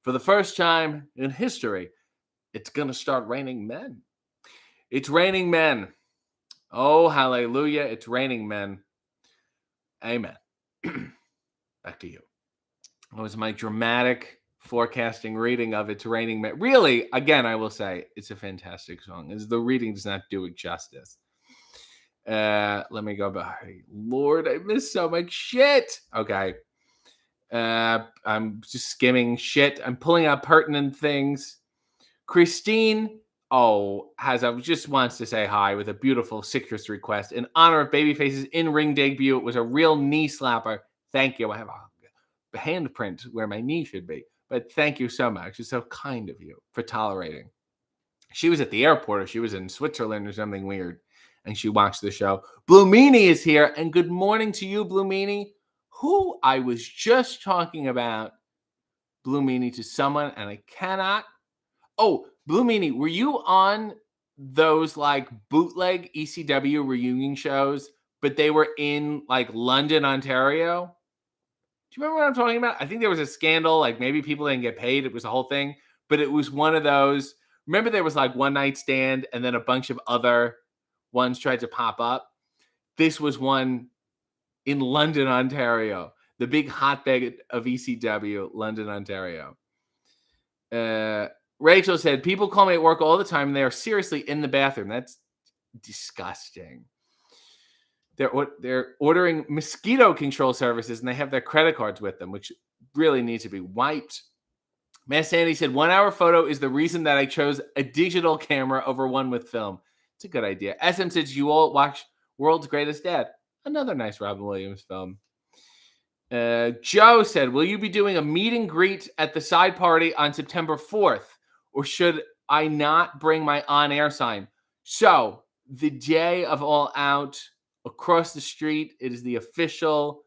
for the first time in history, it's going to start raining men. It's raining men. Oh, hallelujah, it's raining men. Amen. Back to you. It was my dramatic forecasting reading of It's Raining Men. Really, again, I will say, it's a fantastic song. The reading does not do it justice. Let me go back. Lord, I missed so much shit. Okay. I'm just skimming shit. I'm pulling out pertinent things. Christine, just wants to say hi with a beautiful citrus request. In honor of Babyface's in-ring debut, it was a real knee slapper. Thank you. I have a handprint where my knee should be. But thank you so much. It's so kind of you for tolerating. She was at the airport, or she was in Switzerland or something weird, and she watched the show. Blue Meanie is here, and good morning to you, Blue Meanie, who I was just talking about Blue Meanie to someone, and I cannot. Oh, Blue Meanie, were you on those like bootleg ECW reunion shows but they were in like London, Ontario. Do you remember what I'm talking about? I think there was a scandal, like maybe people didn't get paid. It was a whole thing, but it was one of those. Remember, there was like One Night Stand, and then a bunch of other ones tried to pop up. This was one in London, Ontario, the big hotbed of ECW, London, Ontario. Rachel said, people call me at work all the time, and they are seriously in the bathroom. That's disgusting. They're ordering mosquito control services, and they have their credit cards with them, which really need to be wiped. Matt Sandy said, 1 hour photo is the reason that I chose a digital camera over one with film. It's a good idea. SM says, you all watch World's Greatest Dad. Another nice Robin Williams film. Joe said, will you be doing a meet and greet at the side party on September 4th? Or should I not bring my on-air sign? So, the day of All Out, across the street, it is the official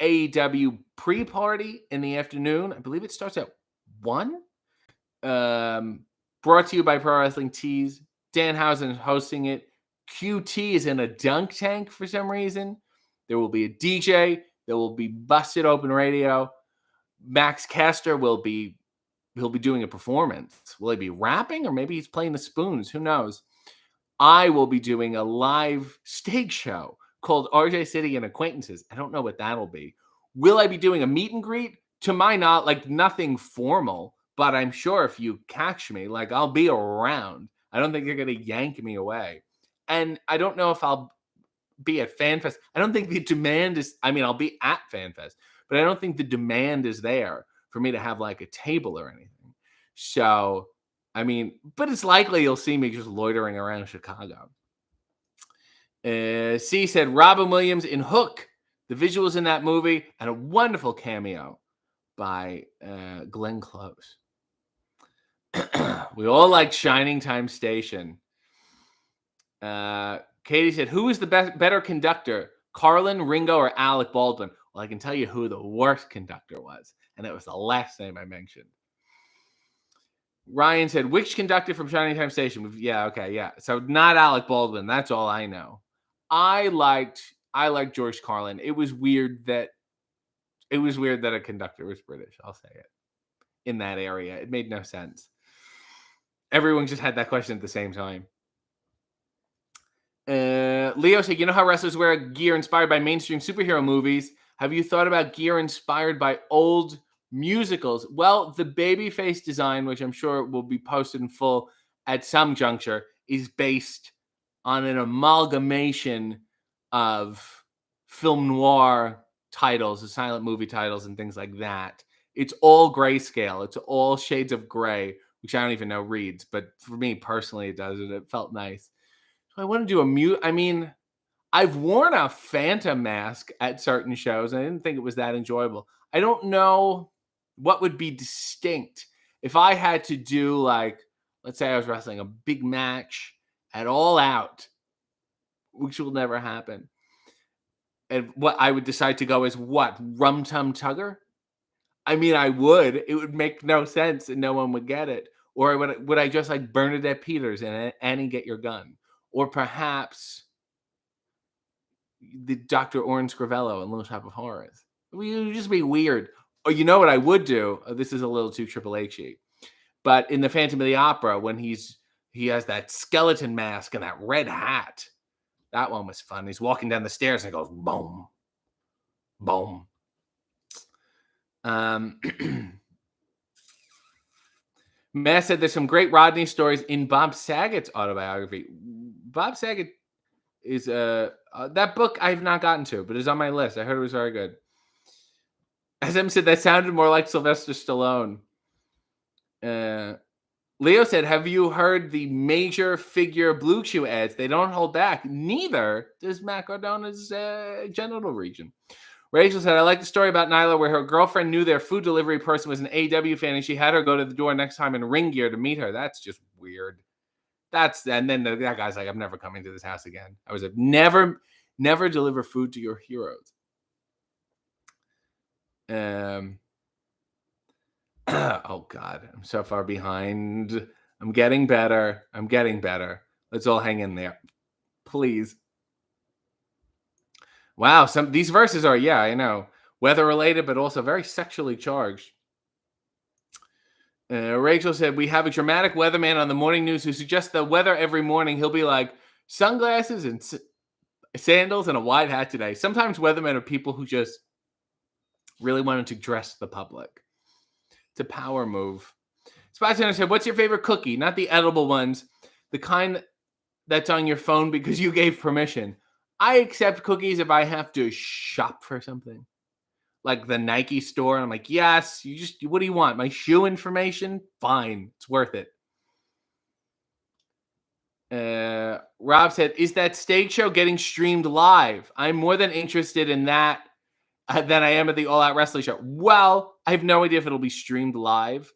AEW pre-party in the afternoon. I believe it starts at 1. Brought to you by Pro Wrestling Tees. Danhausen is hosting it. QT is in a dunk tank for some reason. There will be a DJ. There will be Busted Open Radio. Max Caster he'll be doing a performance. Will he be rapping, or maybe he's playing the spoons? Who knows? I will be doing a live stage show called RJ City and Acquaintances. I don't know what that'll be. Will I be doing a meet and greet? To my knowledge, like nothing formal, but I'm sure if you catch me, like I'll be around. I don't think they're going to yank me away. And I don't know if I'll be at FanFest. I don't think the demand is, I'll be at FanFest, but I don't think the demand is there for me to have like a table or anything. So, but it's likely you'll see me just loitering around Chicago. C said, Robin Williams in Hook. The visuals in that movie and a wonderful cameo by Glenn Close. We all like Shining Time Station. Katie said, who is the better conductor, Carlin, Ringo, or Alec Baldwin? Well, I can tell you who the worst conductor was, and it was the last name I mentioned. Ryan said, which conductor from Shining Time Station? Yeah. So not Alec Baldwin. That's all I know. I liked George Carlin. It was weird that a conductor was British. I'll say it. In that area, it made no sense. Everyone just had that question at the same time. Leo said, you know how wrestlers wear gear inspired by mainstream superhero movies? Have you thought about gear inspired by old musicals? Well, the babyface design, which I'm sure will be posted in full at some juncture, is based on an amalgamation of film noir titles, the silent movie titles, and things like that. It's all grayscale. It's all shades of gray, which I don't even know reads, but for me personally, it does, and it felt nice. So I want to do I've worn a Phantom mask at certain shows, and I didn't think it was that enjoyable. I don't know what would be distinct if I had to do, like, let's say I was wrestling a big match at All Out, which will never happen. And what I would decide to go is what? Rum Tum Tugger? I would. It would make no sense and no one would get it. Or would I just like Bernadette Peters and Annie Get Your Gun? Or perhaps the Dr. Orange Scrivello and Little Shop of Horrors. It would just be weird. Or you know what I would do? This is a little too Triple H-y. But in the Phantom of the Opera, when he has that skeleton mask and that red hat, that one was fun. He's walking down the stairs and it goes boom, boom. Matt said there's some great Rodney stories in Bob Saget's autobiography. Bob Saget is that book I've not gotten to, but it's on my list. I heard it was very good. SM said that sounded more like Sylvester Stallone. Leo said, have you heard the major figure Blue Chew ads? They don't hold back. Neither does Matt Cardona's genital region. Rachel said, I like the story about Nyla where her girlfriend knew their food delivery person was an AEW fan and she had her go to the door next time in ring gear to meet her. That's just weird. And then that guy's like, I'm never coming to this house again. I was like, never deliver food to your heroes. Oh God, I'm so far behind. I'm getting better. Let's all hang in there, please. Wow, these verses are, yeah, I know, weather related, but also very sexually charged. Rachel said, "We have a dramatic weatherman on the morning news who suggests the weather every morning. He'll be like sunglasses and sandals and a wide hat today." Sometimes weathermen are people who just really wanted to dress the public. It's a power move. Spot Center said, "What's your favorite cookie? Not the edible ones, the kind that's on your phone because you gave permission. I accept cookies if I have to shop for something, like the Nike store. And I'm like, yes, what do you want? My shoe information? Fine, it's worth it." Rob said, "Is that stage show getting streamed live? I'm more than interested in that than I am at the All Out Wrestling show." Well, I have no idea if it'll be streamed live.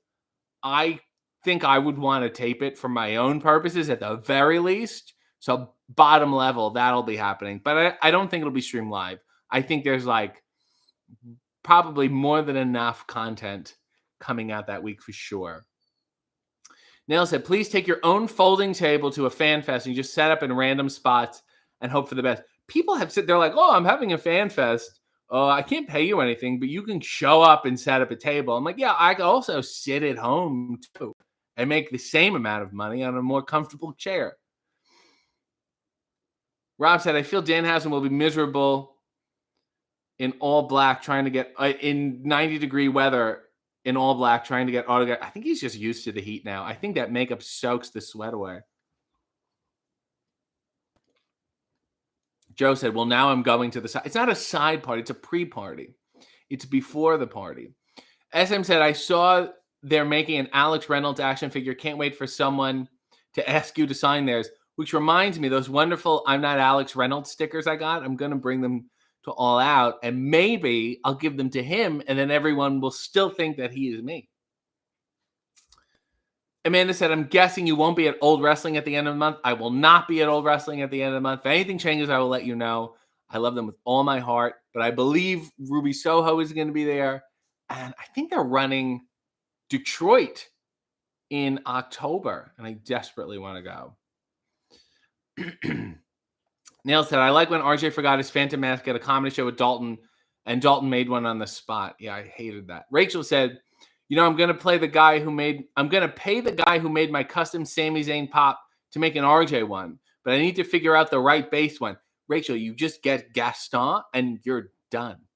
I think I would want to tape it for my own purposes at the very least. So bottom level, that'll be happening. But I don't think it'll be streamed live. I think there's like probably more than enough content coming out that week for sure. Nail said, "Please take your own folding table to a fan fest and you just set up in random spots and hope for the best." People have said, they're like, "Oh, I'm having a fan fest. Oh, I can't pay you anything, but you can show up and set up a table." I'm like, yeah, I can also sit at home too and make the same amount of money on a more comfortable chair. Rob said, "I feel Danhausen will be miserable in all black trying to get in 90-degree weather in all black trying to get autograph." I think he's just used to the heat now. I think that makeup soaks the sweat away. Joe said, "Well, now I'm going to the side." It's not a side party. It's a pre-party. It's before the party. SM said, "I saw they're making an Alex Reynolds action figure. Can't wait for someone to ask you to sign theirs." Which reminds me, those wonderful "I'm not Alex Reynolds" stickers I got, I'm going to bring them to All Out, and maybe I'll give them to him, and then everyone will still think that he is me. Amanda said, "I'm guessing you won't be at Old Wrestling at the end of the month." I will not be at Old Wrestling at the end of the month. If anything changes, I will let you know. I love them with all my heart, but I believe Ruby Soho is going to be there. And I think they're running Detroit in October, and I desperately want to go. Neil said, "I like when RJ forgot his Phantom mask at a comedy show with Dalton, and Dalton made one on the spot." Yeah, I hated that. Rachel said, I'm going to pay the guy who made my custom Sami Zayn pop to make an RJ one, but I need to figure out the right base one." Rachel, you just get Gaston and you're done.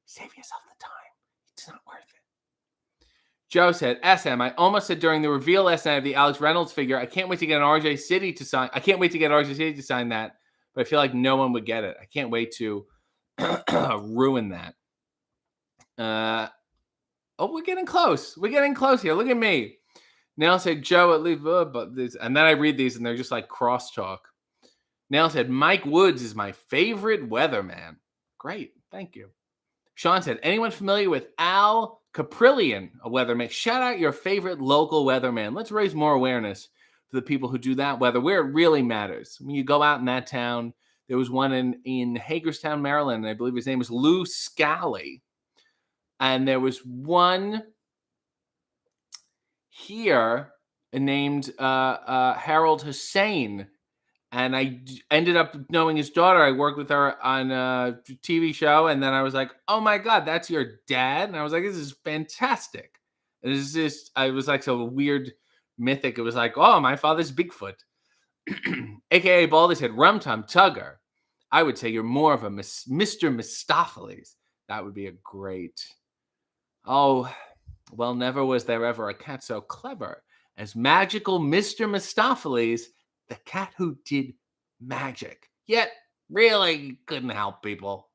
Save yourself the time. It's not worth it. Joe said, "SM, I almost said during the reveal last night of the Alex Reynolds figure, I can't wait to get an RJ City to sign. I can't wait to get RJ City to sign that, but I feel like no one would get it. I can't wait to ruin that." We're getting close. We're getting close here. Look at me. Nail said, "Joe, at least," but this, and then I read these and they're just like crosstalk. Nail said, "Mike Woods is my favorite weatherman." Great. Thank you. Sean said, "Anyone familiar with Al Caprillion, a weatherman? Shout out your favorite local weatherman. Let's raise more awareness for the people who do that weather where it really matters." When you go out in that town, there was one in Hagerstown, Maryland, and I believe his name was Lou Scally. And there was one here named Harold Hussein. And I ended up knowing his daughter. I worked with her on a TV show. And then I was like, "Oh my God, that's your dad?" And I was like, "This is fantastic." And it's just, I was like so weird mythic. It was like, "Oh, my father's Bigfoot." AKA Baldy said, "Rum Tum Tugger. I would say you're more of a Mr. Mistopheles." That would be a great. Oh, well, never was there ever a cat so clever as magical Mr. Mistopheles, the cat who did magic, yet really couldn't help people.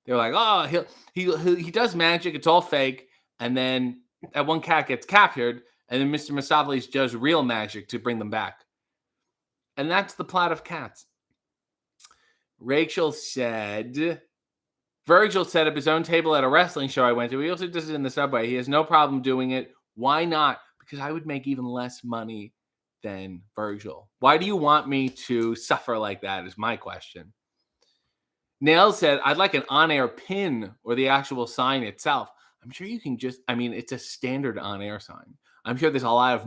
They're like, "Oh, he does magic. It's all fake." And then that one cat gets captured, and then Mr. Mistopheles does real magic to bring them back. And that's the plot of Cats. Rachel said, "Virgil set up his own table at a wrestling show I went to. He also does it in the subway. He has no problem doing it. Why not? Because I would make even less money than Virgil. Why do you want me to suffer like that?" is my question. Nail said, "I'd like an on-air pin or the actual sign itself." I'm sure you can it's a standard on-air sign. I'm sure there's a lot of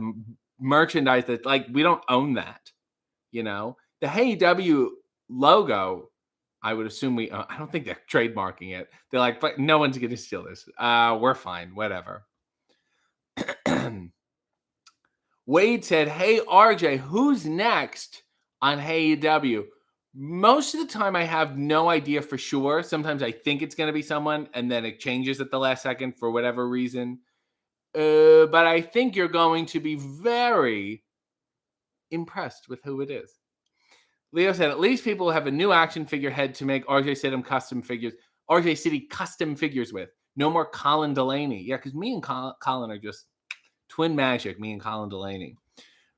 merchandise that, like, we don't own that. The Hey W logo, I would assume I don't think they're trademarking it. They're like, but no one's going to steal this. We're fine. Whatever. Wade said, hey, RJ, who's next on Hey AEW? Most of the time, I have no idea for sure. Sometimes I think it's going to be someone, and then it changes at the last second for whatever reason. But I think you're going to be very impressed with who it is. Leo said, at least people have a new action figure head to make RJ City custom figures with. No more Colin Delaney. Yeah, because me and Colin are just twin magic, me and Colin Delaney.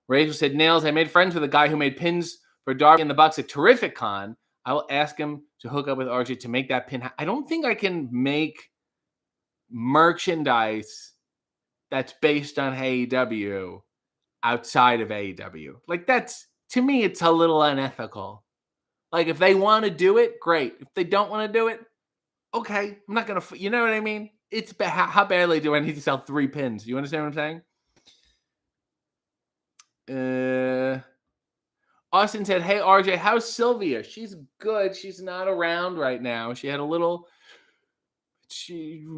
Rachel said, Nails, I made friends with a guy who made pins for Darby and the Bucks at Terrific Con. I will ask him to hook up with RJ to make that pin. I don't think I can make merchandise that's based on AEW outside of AEW. Like, that's, to me, it's a little unethical. Like, if they want to do it, great. If they don't want to do it, okay. I'm not going to, you know what I mean? It's how badly do I need to sell 3 pins? You understand what I'm saying? Austin said, hey, RJ, how's Sylvia? She's good. She's not around right now. She had a little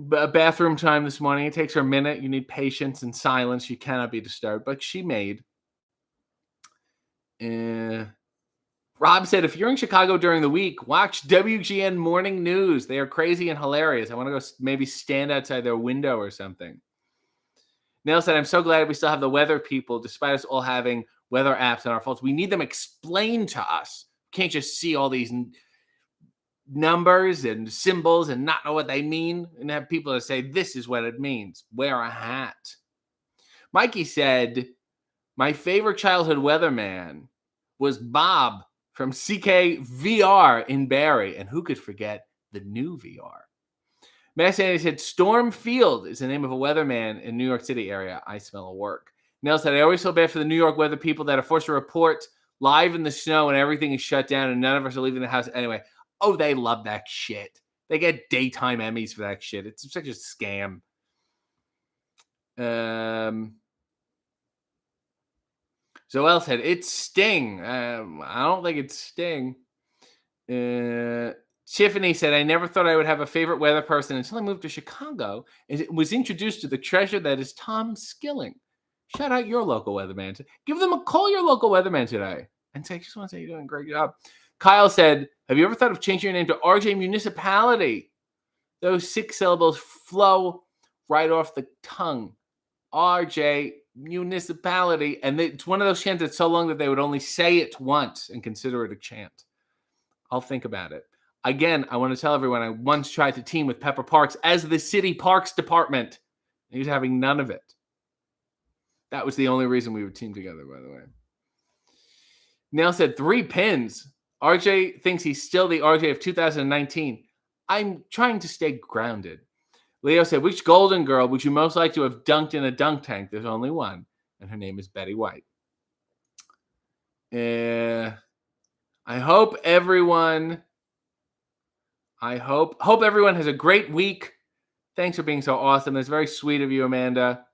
bathroom time this morning. It takes her a minute. You need patience and silence. You cannot be disturbed. But she made. Rob said, if you're in Chicago during the week, watch WGN Morning News. They are crazy and hilarious. I want to go maybe stand outside their window or something. Neil said, I'm so glad we still have the weather people, despite us all having weather apps on our phones. We need them explained to us. We can't just see all these numbers and symbols and not know what they mean and have people that say, this is what it means. Wear a hat. Mikey said, my favorite childhood weatherman was Bob from CKVR in Barrie. And who could forget the new VR? Matt Sandy said, Storm Field is the name of a weatherman in New York City area. I smell a work. Nell said, I always feel bad for the New York weather people that are forced to report live in the snow and everything is shut down and none of us are leaving the house anyway. Oh, they love that shit. They get daytime Emmys for that shit. It's such a scam. Zoel said, it's Sting. I don't think it's Sting. Tiffany said, I never thought I would have a favorite weather person until I moved to Chicago and was introduced to the treasure that is Tom Skilling. Shout out your local weatherman. Give them a call, your local weatherman today. And say, I just want to say you're doing a great job. Kyle said, have you ever thought of changing your name to RJ Municipality? Those 6 syllables flow right off the tongue. RJ Municipality. And it's one of those chants that's so long that they would only say it once and consider it a chant. I'll think about it. Again, I want to tell everyone I once tried to team with Pepper Parks as the city parks department. He was having none of it. That was the only reason we would team together, by the way. Neil said 3 pins. RJ thinks he's still the RJ of 2019. I'm trying to stay grounded. Leo said, which Golden Girl would you most like to have dunked in a dunk tank? There's only one, and her name is Betty White. I hope everyone has a great week. Thanks for being so awesome. That's very sweet of you, Amanda.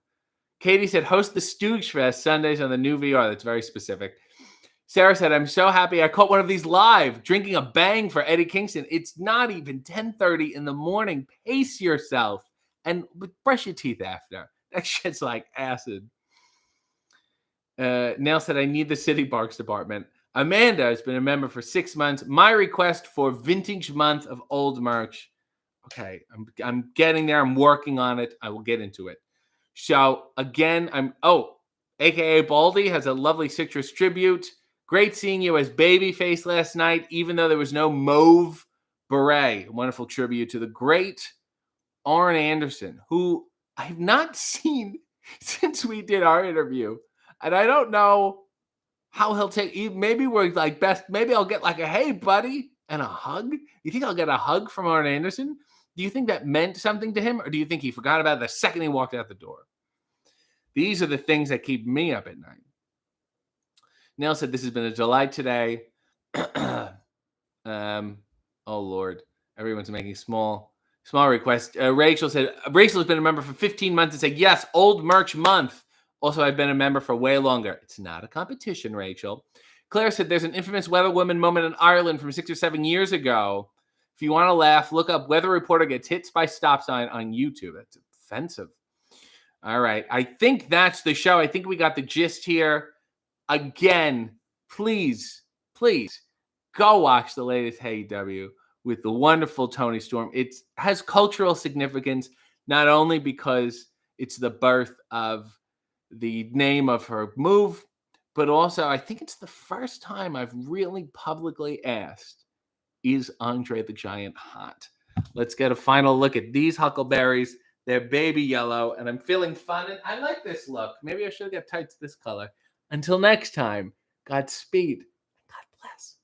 Katie said, host the Stooge Fest Sundays on the new VR. That's very specific. Sarah said, I'm so happy I caught one of these live, drinking a bang for Eddie Kingston. It's not even 10:30 in the morning. Pace yourself and brush your teeth after. That shit's like acid. Nell said, I need the City Parks Department. Amanda has been a member for 6 months. My request for vintage month of old merch. Okay, I'm getting there. I'm working on it. I will get into it. So again, AKA Baldy has a lovely citrus tribute. Great seeing you as Babyface last night, even though there was no mauve beret. Wonderful tribute to the great Arn Anderson, who I have not seen since we did our interview. And I don't know how he'll take. Maybe we're like best. Maybe I'll get like a hey, buddy, and a hug. You think I'll get a hug from Arn Anderson? Do you think that meant something to him, or do you think he forgot about it the second he walked out the door? These are the things that keep me up at night. Neil said, this has been a delight today. Oh, Lord. Everyone's making small requests. Rachel said, Rachel has been a member for 15 months and said, yes, old merch month. Also, I've been a member for way longer. It's not a competition, Rachel. Claire said there's an infamous weather woman moment in Ireland from 6 or 7 years ago. If you want to laugh, look up weather reporter gets hit by stop sign on YouTube. That's offensive. All right. I think that's the show. I think we got the gist here. Again, please go watch the latest AEW with the wonderful Toni Storm. It has cultural significance, not only because it's the birth of the name of her move, but also I think it's the first time I've really publicly asked, is Andre the Giant hot? Let's get a final look at these Huckleberries. They're baby yellow, and I'm feeling fun, and I like this look. Maybe I should get tights this color. Until next time, Godspeed. God bless.